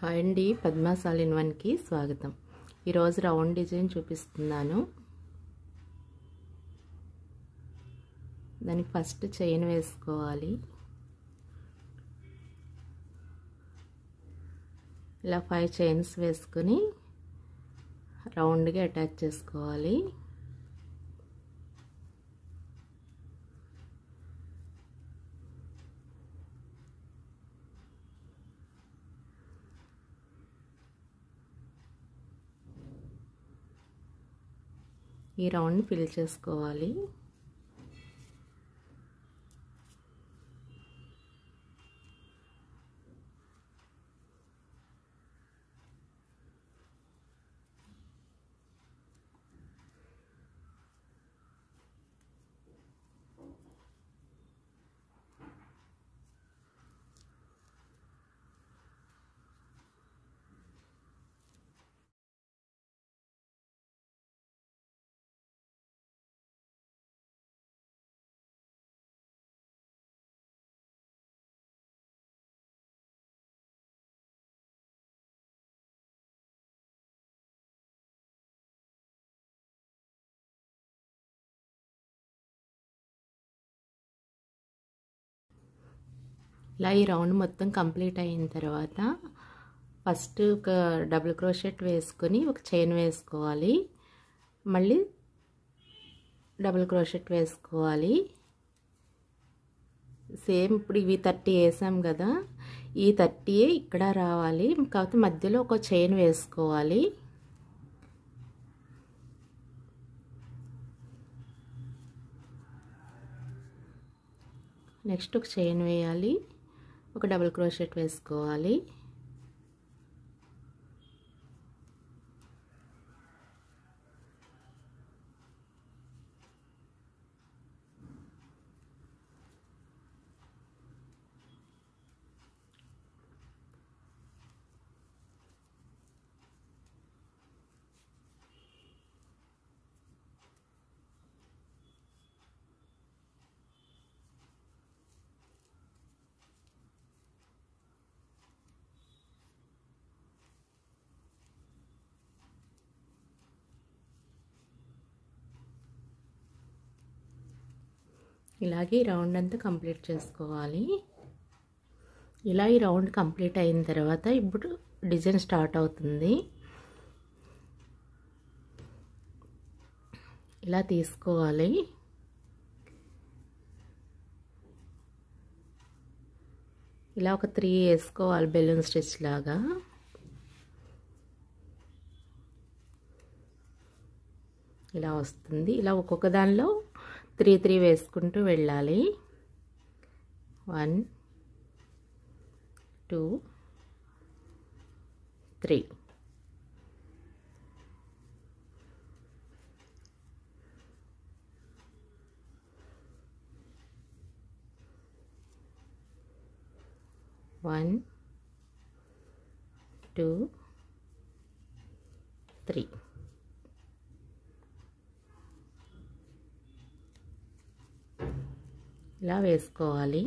Hi అండి, Padma's all in వన్కి స్వాగతం. ఈరోజు రౌండ్ డిజైన్ చూపిస్తున్నాను. దానికి ఫస్ట్ చైన్ వేసుకోవాలి. ఇలా 5 చైన్స్ వేసుకుని రౌండ్గా అటాచ్ చేసుకోవాలి. ఈ రౌండ్ ఫిల్ చేసుకోవాలి. ఇలా ఈ రౌండ్ మొత్తం కంప్లీట్ అయిన తర్వాత ఫస్ట్ ఒక డబుల్ క్రోషెట్ వేసుకొని ఒక చైన్ వేసుకోవాలి. మళ్ళీ డబుల్ క్రోషెట్ వేసుకోవాలి. సేమ్ ఇప్పుడు ఇవి 30 వేసాం కదా, ఈ 30 ఇక్కడ రావాలి. కాకపోతే మధ్యలో ఒక చైన్ వేసుకోవాలి. నెక్స్ట్ ఒక చైన్ వేయాలి, ఒక డబుల్ క్రోషెట్ వేసుకోవాలి. ఇలాగే ఈ రౌండ్ అంతా కంప్లీట్ చేసుకోవాలి. ఇలా ఈ రౌండ్ కంప్లీట్ అయిన తర్వాత ఇప్పుడు డిజైన్ స్టార్ట్ అవుతుంది. ఇలా తీసుకోవాలి. ఇలా ఒక 3 వేసుకోవాలి బెలూన్ స్టిచ్ లాగా. ఇలా వస్తుంది. ఇలా ఒక్కొక్క దానిలో 3 వేసుకుంటూ వెళ్ళాలి. 1 2 3. One, 2, 3. ఇలా వేసుకోవాలి.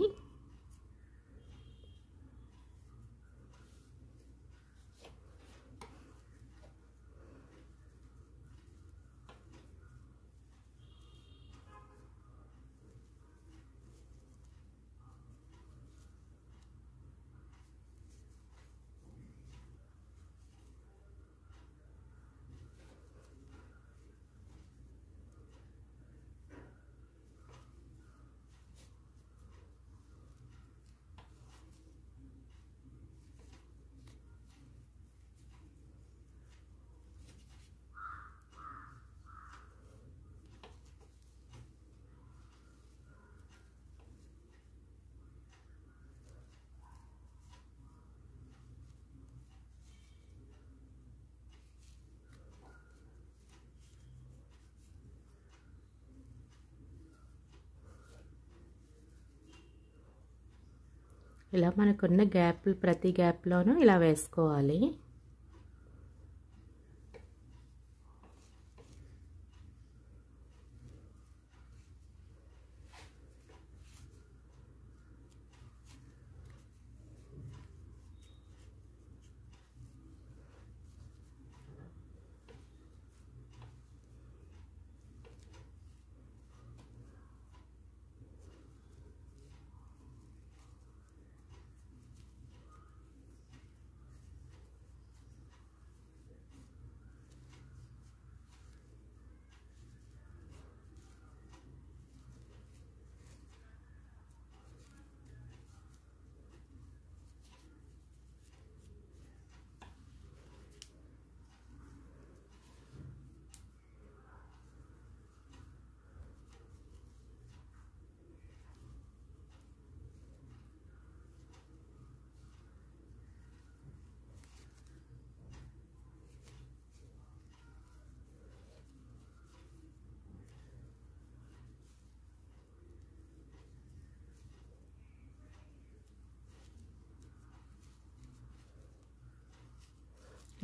ఇలా మనకున్న గ్యాప్లు ప్రతి గ్యాప్లోనూ ఇలా వేసుకోవాలి.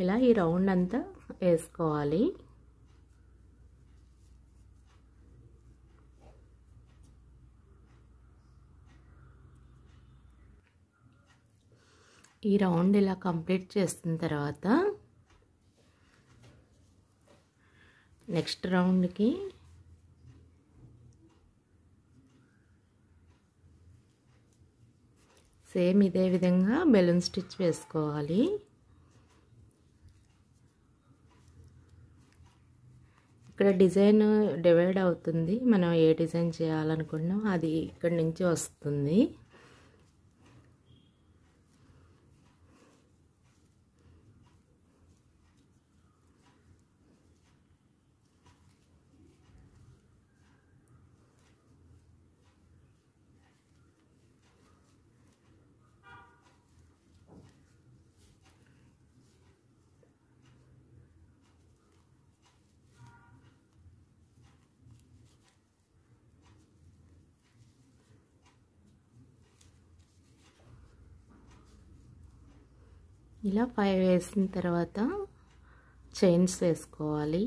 ఇలా ఈ రౌండ్ అంతా వేసుకోవాలి. ఈ రౌండ్ ఇలా కంప్లీట్ చేసిన తర్వాత నెక్స్ట్ రౌండ్కి సేమ్ ఇదే విధంగా బెలూన్ స్టిచ్ వేసుకోవాలి. ఇక్కడ డిజైన్ డివైడ్ అవుతుంది. మనం ఏ డిజైన్ చేయాలనుకున్నాం అది ఇక్కడి నుంచి వస్తుంది. ఇలా 5 వేసిన తర్వాత చైన్స్ వేసుకోవాలి.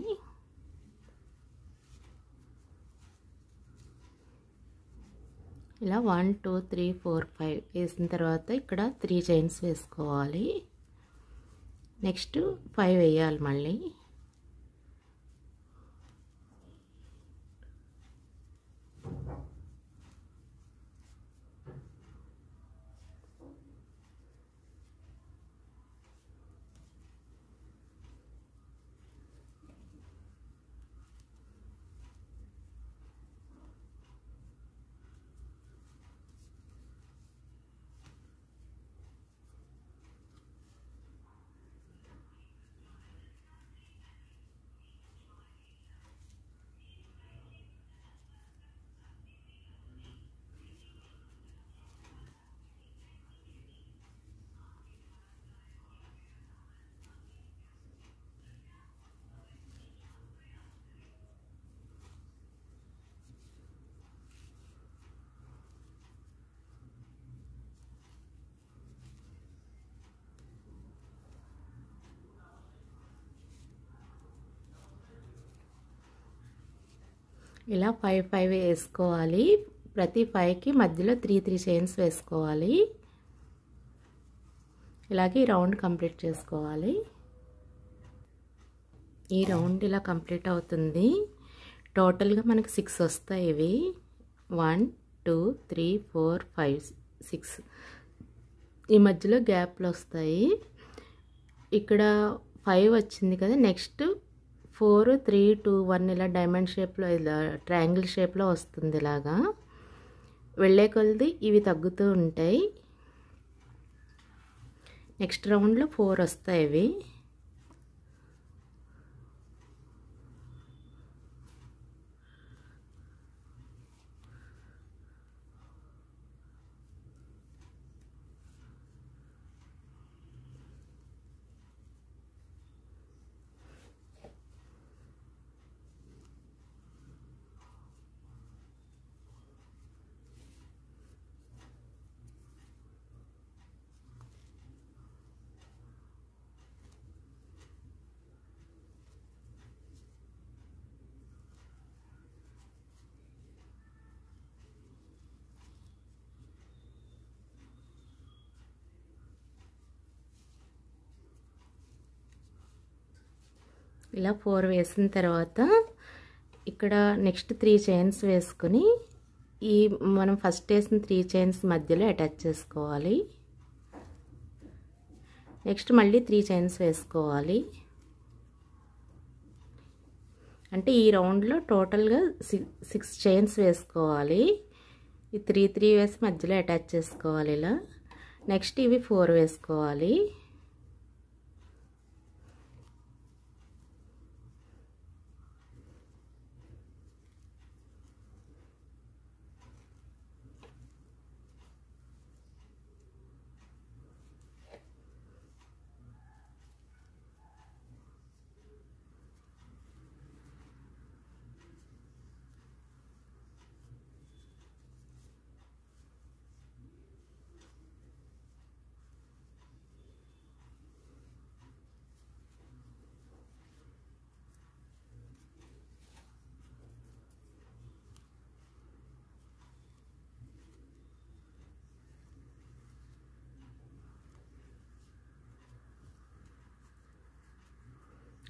ఇలా 1 2 3 4 5 వేసిన తర్వాత ఇక్కడ 3 చైన్స్ వేసుకోవాలి. నెక్స్ట్ 5 వేయాలి మళ్ళీ. ఇలా 5 5 వేసుకోవాలి. ప్రతి 5కి మధ్యలో 3 3 చైన్స్ వేసుకోవాలి. ఇలాగే రౌండ్ కంప్లీట్ చేసుకోవాలి. ఈ రౌండ్ ఇలా కంప్లీట్ అవుతుంది. టోటల్గా మనకి 6 వస్తాయి. ఇవి 1 2 3 4 5 6 ఈ మధ్యలో గ్యాప్లు వస్తాయి. ఇక్కడ 5 వచ్చింది కదా, నెక్స్ట్ 4 3 2 1 ఇలా డైమండ్ షేప్లో ఇలా ట్రయాంగిల్ షేప్లో వస్తుంది. ఇలాగా వెళ్ళే కొలది ఇవి తగ్గుతూ ఉంటాయి. నెక్స్ట్ రౌండ్లో 4 వస్తాయి ఇవి. ఇలా 4 వేసిన తర్వాత ఇక్కడ నెక్స్ట్ 3 చైన్స్ వేసుకొని ఈ మనం ఫస్ట్ వేసిన 3 చైన్స్ మధ్యలో అటాచ్ చేసుకోవాలి. నెక్స్ట్ మళ్ళీ 3 చైన్స్ వేసుకోవాలి. అంటే ఈ రౌండ్లో టోటల్గా 6 చైన్స్ వేసుకోవాలి. ఈ 3 3 వేసి మధ్యలో అటాచ్ చేసుకోవాలి. ఇలా నెక్స్ట్ ఇవి 4 వేసుకోవాలి.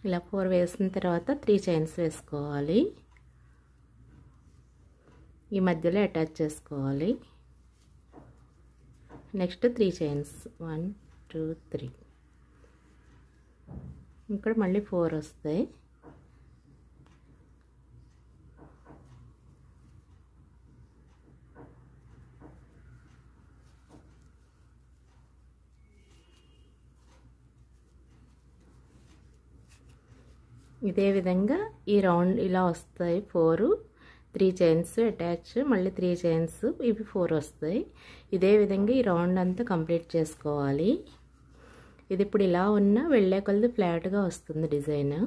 ఇలా 4 వేసిన తర్వాత 3 చైన్స్ వేసుకోవాలి. ఈ మధ్యలో అటాచ్ చేసుకోవాలి. Next 3 chains 1 2 3. ఇక్కడ మళ్ళీ 4 వస్తాయి. ఇదే విధంగా ఈ రౌండ్ ఇలా వస్తాయి 4, 3 చైన్స్ అటాచ్, మళ్ళీ 3 చైన్స్, ఇవి 4 వస్తాయి. ఇదే విధంగా ఈ రౌండ్ అంతా కంప్లీట్ చేసుకోవాలి. ఇది ఇప్పుడు ఇలా ఉన్న వెళ్ళే కొలది ఫ్లాట్గా వస్తుంది డిజైన్.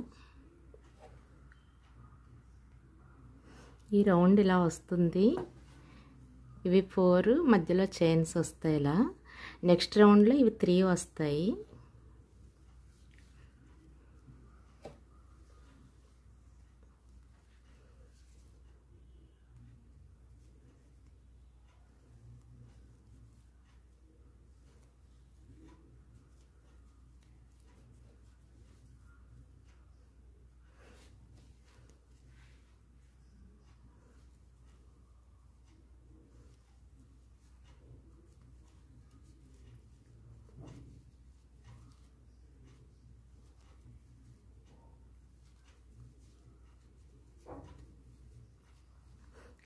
ఈ రౌండ్ ఇలా వస్తుంది. ఇవి 4 మధ్యలో చైన్స్ వస్తాయి ఇలా. నెక్స్ట్ రౌండ్లో ఇవి 3 వస్తాయి.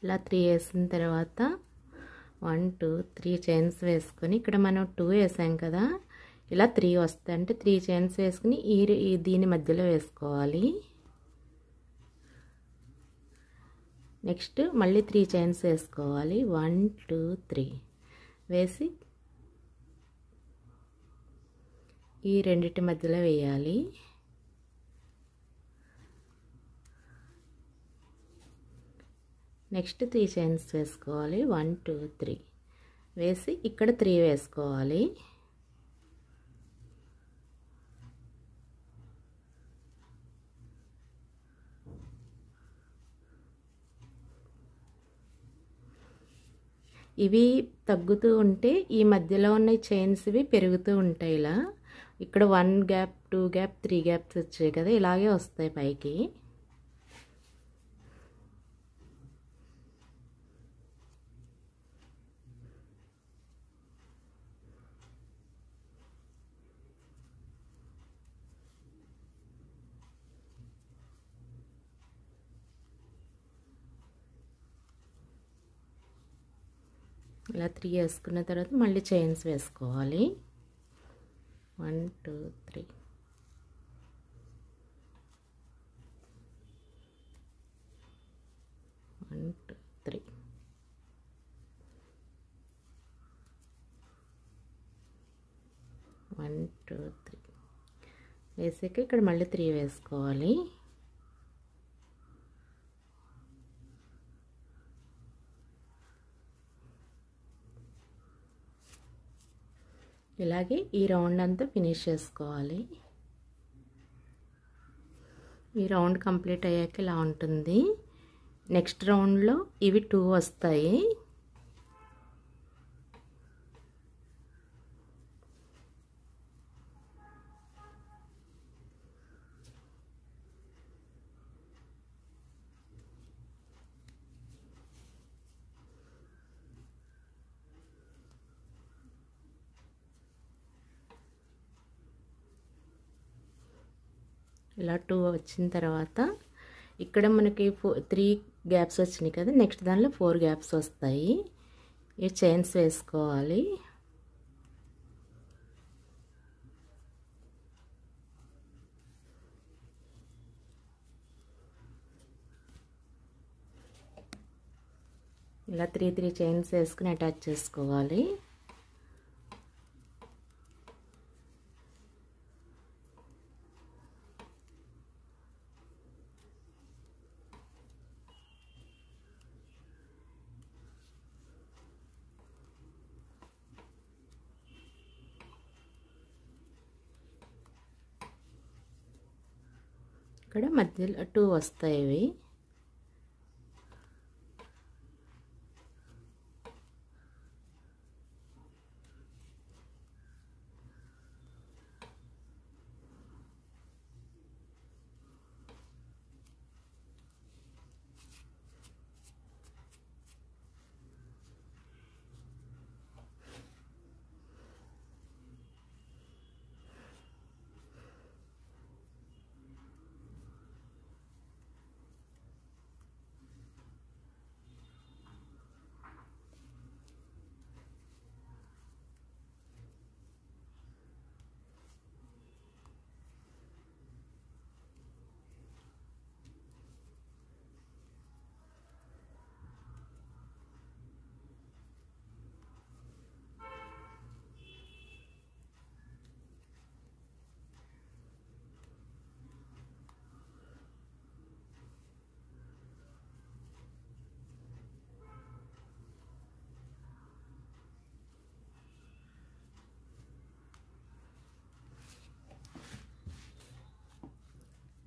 ఇలా 3 వేసిన తర్వాత 1 2 3 చైన్స్ వేసుకొని ఇక్కడ మనం 2 వేసాం కదా, ఇలా 3 వస్తాయి. అంటే 3 చైన్స్ వేసుకుని దీని మధ్యలో వేసుకోవాలి. నెక్స్ట్ మళ్ళీ 3 చైన్స్ వేసుకోవాలి. 1 2 3 వేసి ఈ రెండిటి మధ్యలో వేయాలి. నెక్స్ట్ 3 చైన్స్ వేసుకోవాలి. 1 2 3 వేసి ఇక్కడ 3 వేసుకోవాలి. ఇవి తగ్గుతూ ఉంటే ఈ మధ్యలో ఉన్న చైన్స్ ఇవి పెరుగుతూ ఉంటాయి. ఇలా ఇక్కడ 1 గ్యాప్ 2 గ్యాప్ 3 గ్యాప్స్ వచ్చాయి కదా, ఇలాగే వస్తాయి పైకి. ఇలా 3 వేసుకున్న తర్వాత మళ్ళీ చైన్స్ వేసుకోవాలి. 1 2 3 1 2 3 1 2 3 వేసాక ఇక్కడ మళ్ళీ 3 వేసుకోవాలి. ఇలాగే ఈ రౌండ్ అంతా ఫినిష్ చేసుకోవాలి. ఈ రౌండ్ కంప్లీట్ అయ్యాక ఇలా ఉంటుంది. నెక్స్ట్ రౌండ్లో ఇవి 2 వస్తాయి. ఇలా 2 వచ్చిన తర్వాత ఇక్కడ మనకి 3 గ్యాప్స్ వచ్చినాయి కదా, నెక్స్ట్ దానిలో 4 గ్యాప్స్ వస్తాయి. ఈ చైన్స్ వేసుకోవాలి. ఇలా 3 చైన్స్ వేసుకుని అటాచ్ చేసుకోవాలి. ఇక్కడ మధ్యలో 2 వస్తాయి ఇవి.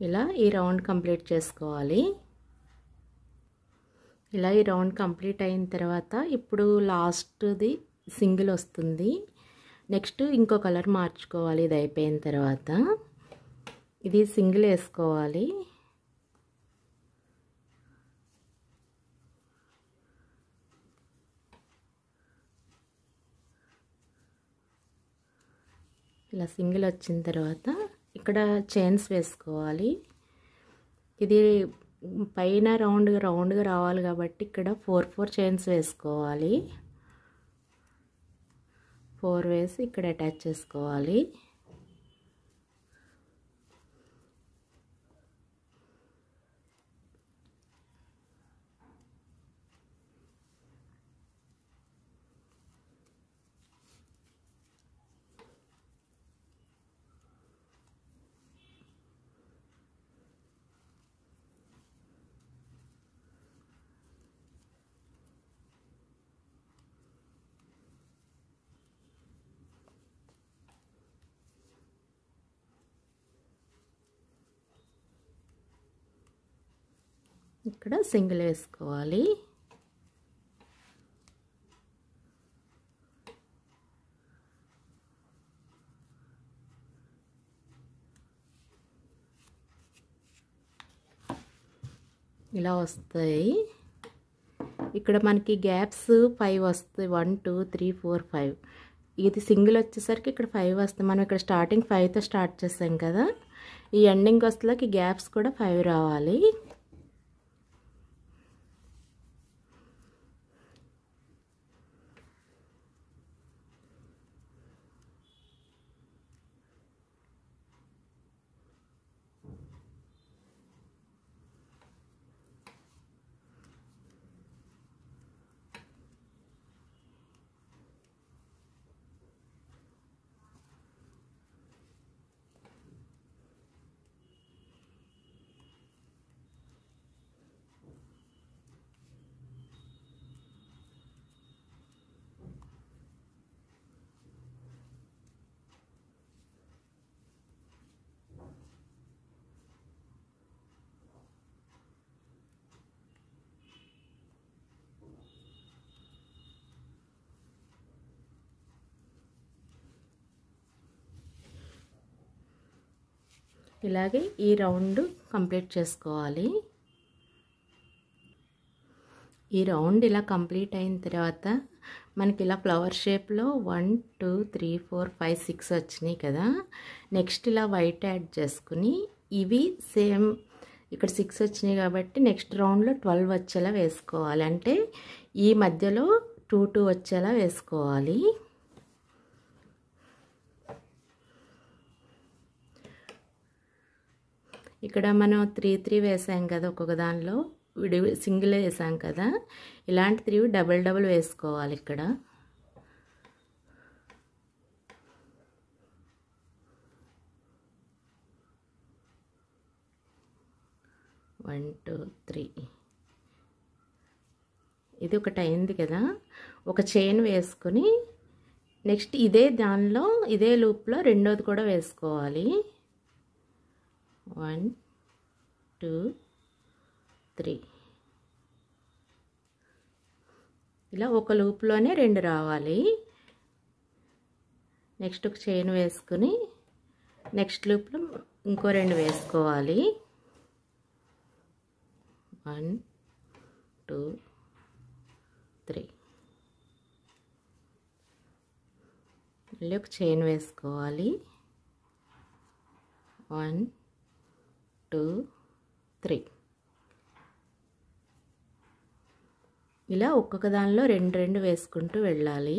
ఇలా ఈ రౌండ్ కంప్లీట్ చేసుకోవాలి. ఇలా ఈ రౌండ్ కంప్లీట్ అయిన తర్వాత ఇప్పుడు లాస్ట్ది సింగిల్ వస్తుంది. నెక్స్ట్ ఇంకో కలర్ మార్చుకోవాలి. ఇది అయిపోయిన తర్వాత ఇది సింగిల్ వేసుకోవాలి. ఇలా సింగిల్ వచ్చిన తర్వాత ఇక్కడ చైన్స్ వేసుకోవాలి. ఇది పైన రౌండ్గా రావాలి కాబట్టి ఇక్కడ 4 చైన్స్ వేసుకోవాలి. 4 వేసి ఇక్కడ అటాచ్ చేసుకోవాలి. ఇక్కడ సింగిల్ వేసుకోవాలి. ఇలా వస్తాయి. ఇక్కడ మనకి గ్యాప్స్ 5 వస్తాయి. 1 2 3 4 5. ఇది సింగిల్ వచ్చేసరికి ఇక్కడ 5 వస్తాయి. మనం ఇక్కడ స్టార్టింగ్ 5తో స్టార్ట్ చేసాం కదా, ఈ ఎండింగ్ వస్తలకి గ్యాప్స్ కూడా 5 రావాలి. ఇలాగే ఈ రౌండ్ కంప్లీట్ చేసుకోవాలి. ఈ రౌండ్ ఇలా కంప్లీట్ అయిన తర్వాత మనకి ఇలా ఫ్లవర్ షేప్లో 1 2 3 4 5 6 వచ్చినాయి కదా. నెక్స్ట్ ఇలా వైట్ యాడ్ చేసుకుని ఇవి సేమ్ ఇక్కడ 6 వచ్చినాయి కాబట్టి నెక్స్ట్ రౌండ్లో 12 వచ్చేలా వేసుకోవాలి. అంటే ఈ మధ్యలో 2 2 వచ్చేలా వేసుకోవాలి. ఇక్కడ మనం 3 3 వేసాం కదా, ఒక్కొక్క దానిలో సింగిల్ వేసాం కదా, ఇలాంటి 3 డబుల్ డబుల్ వేసుకోవాలి. ఇక్కడ 1 2 3. ఇది ఒకటి అయింది కదా, ఒక చైన్ వేసుకొని నెక్స్ట్ దానిలో ఇదే లూప్లో రెండోది కూడా వేసుకోవాలి. 1 2 3. ఇలా ఒక లూప్లోనే 2 రావాలి. నెక్స్ట్ ఒక చైన్ వేసుకుని నెక్స్ట్ లూప్లో ఇంకో 2 వేసుకోవాలి. 1 2 3. మళ్ళీ ఒక చైన్ వేసుకోవాలి. 1 2 3. ఇలా ఒక్కొక్క దానిలో 2 2 వేసుకుంటూ వెళ్ళాలి.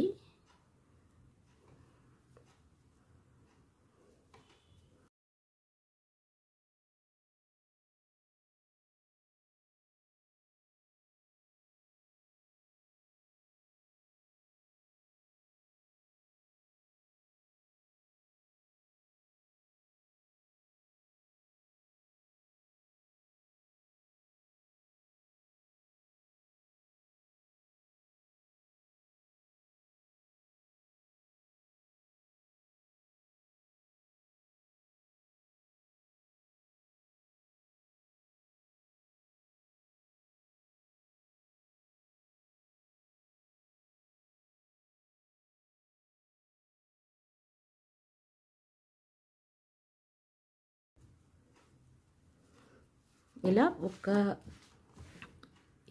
ఇలా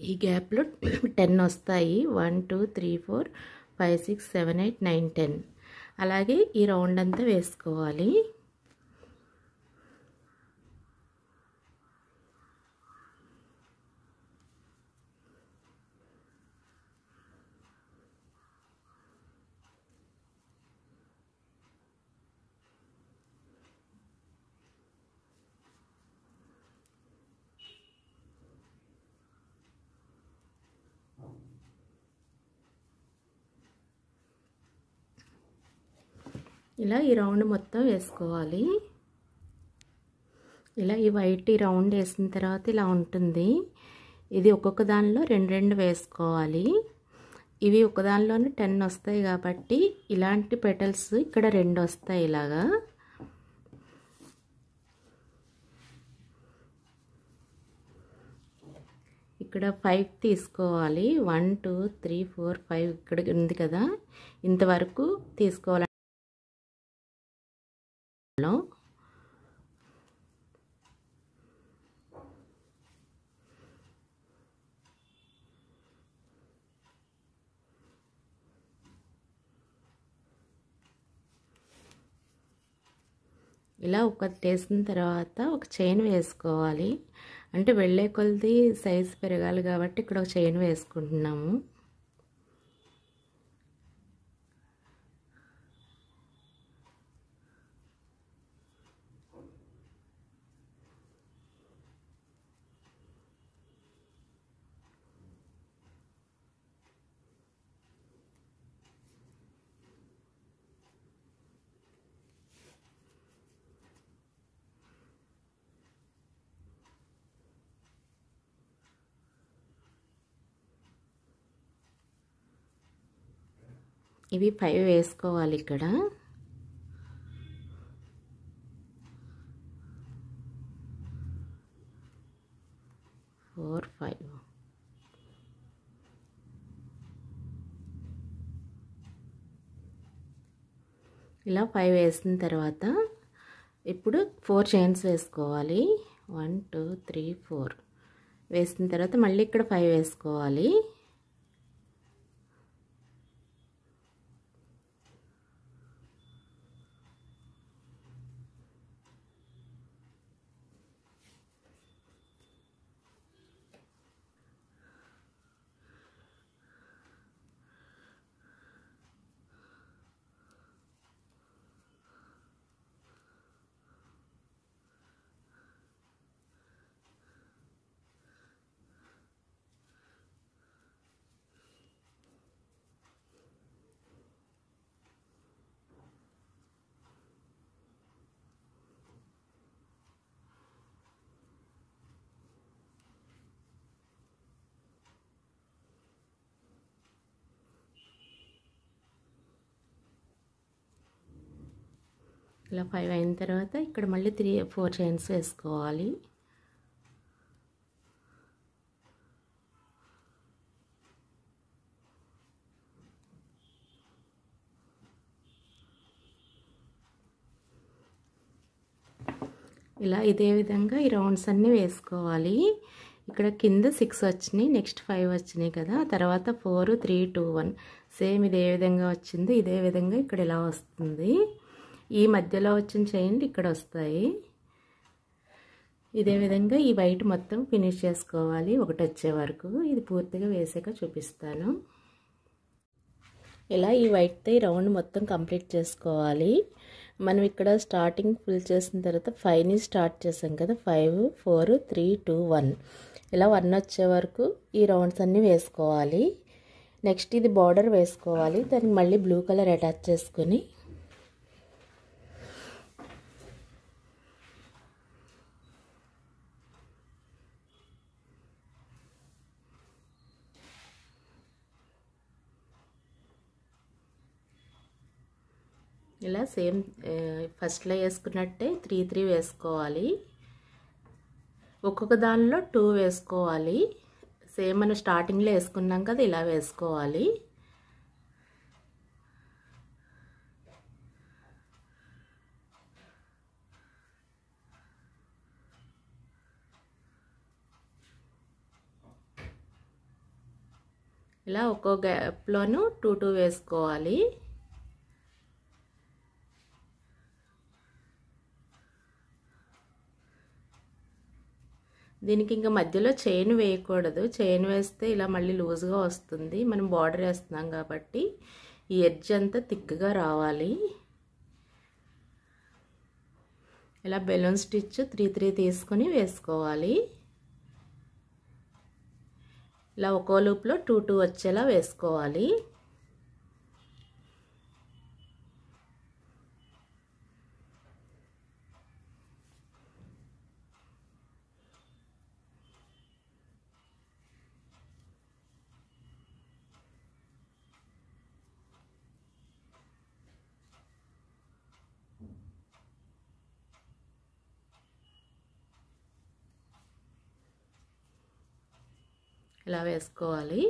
ఈ గ్యాప్లో 10 వస్తాయి. 1 2 3 4 5 6 7 8 9 10. అలాగే ఈ రౌండ్ అంతా వేసుకోవాలి. ఇలా ఈ రౌండ్ మొత్తం వేసుకోవాలి. ఇలా ఈ వైట్ ఈ రౌండ్ వేసిన తర్వాత ఇలా ఉంటుంది. ఇది ఒక్కొక్క దానిలో 2 వేసుకోవాలి. ఇవి ఒక దానిలోనే 10 వస్తాయి కాబట్టి ఇలాంటి పెటల్స్ ఇక్కడ 2 వస్తాయి. ఇలాగా ఇక్కడ 5 తీసుకోవాలి. 1 2 3 4 5 ఇక్కడ ఉంది కదా, ఇంతవరకు తీసుకోవాలి. ఇలా ఒకటి వేసిన తర్వాత ఒక చైన్ వేసుకోవాలి. అంటే వెళ్ళే కొలది సైజు పెరగాలి కాబట్టి ఇక్కడ ఒక చైన్ వేసుకుంటున్నాము. ఇవి 5 వేసుకోవాలి. ఇక్కడ 4 5 ఇలా 5 వేసిన తర్వాత ఇప్పుడు 4 చైన్స్ వేసుకోవాలి. 1 2 3 4 వేసిన తర్వాత మళ్ళీ ఇక్కడ 5 వేసుకోవాలి. ఇలా 5 అయిన తర్వాత ఇక్కడ మళ్ళీ 4 చైన్స్ వేసుకోవాలి. ఇలా ఇదే విధంగా ఈ రౌండ్స్ అన్నీ వేసుకోవాలి. ఇక్కడ కింద 6 వచ్చినాయి, నెక్స్ట్ 5 వచ్చినాయి కదా, తర్వాత 4 3 2 1 సేమ్ ఇదే విధంగా వచ్చింది. ఇదే విధంగా ఇక్కడ ఇలా వస్తుంది. ఈ మధ్యలో వచ్చిన చైన్లు ఇక్కడ వస్తాయి. ఇదే విధంగా ఈ వైట్ మొత్తం ఫినిష్ చేసుకోవాలి ఒకటి వచ్చే వరకు. ఇది పూర్తిగా వేసాక చూపిస్తాను. ఇలా ఈ వైట్తో ఈ రౌండ్ మొత్తం కంప్లీట్ చేసుకోవాలి. మనం ఇక్కడ స్టార్టింగ్ ఫుల్ చేసిన తర్వాత 5ని స్టార్ట్ చేసాం కదా, 5 4 3 2 1 ఇలా 1 వచ్చే వరకు ఈ రౌండ్స్ అన్నీ వేసుకోవాలి. నెక్స్ట్ ఇది బార్డర్ వేసుకోవాలి. దానికి మళ్ళీ బ్లూ కలర్ అటాచ్ చేసుకొని ఇలా సేమ్ ఫస్ట్లో వేసుకున్నట్టే 3 3 వేసుకోవాలి. ఒక్కొక్క దానిలో 2 వేసుకోవాలి. సేమ్ మనం స్టార్టింగ్లో వేసుకున్నాం కదా, ఇలా వేసుకోవాలి. ఇలా ఒక్కో గ్యాప్లోనూ 2 2 వేసుకోవాలి. దీనికి ఇంకా మధ్యలో చైన్ వేయకూడదు. చైన్ వేస్తే ఇలా మళ్ళీ లూజ్గా వస్తుంది. మనం బార్డర్ వేస్తున్నాం కాబట్టి ఈ ఎడ్జ్ అంతా థిక్గా రావాలి. ఇలా బెలూన్ స్టిచ్ 3 3 తీసుకొని వేసుకోవాలి. ఇలా ఒక్కో లూప్లో 2 2 వచ్చేలా వేసుకోవాలి. ఇలా వేసుకోవాలి.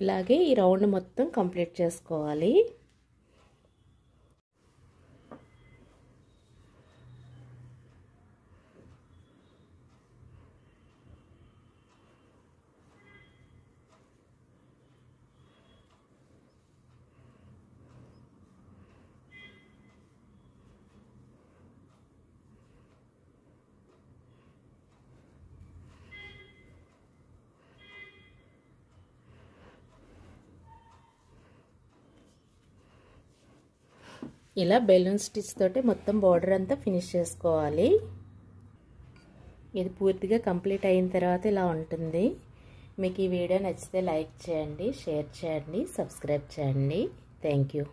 ఇలాగే ఈ రౌండ్ మొత్తం కంప్లీట్ చేసుకోవాలి. ఇలా బెలూన్ స్టిచ్ తోటి మొత్తం బార్డర్ అంతా ఫినిష్ చేసుకోవాలి. ఇది పూర్తిగా కంప్లీట్ అయిన తర్వాత ఇలా ఉంటుంది. మీకు ఈ వీడియో నచ్చితే లైక్ చేయండి, షేర్ చేయండి, సబ్స్క్రైబ్ చేయండి. Thank you.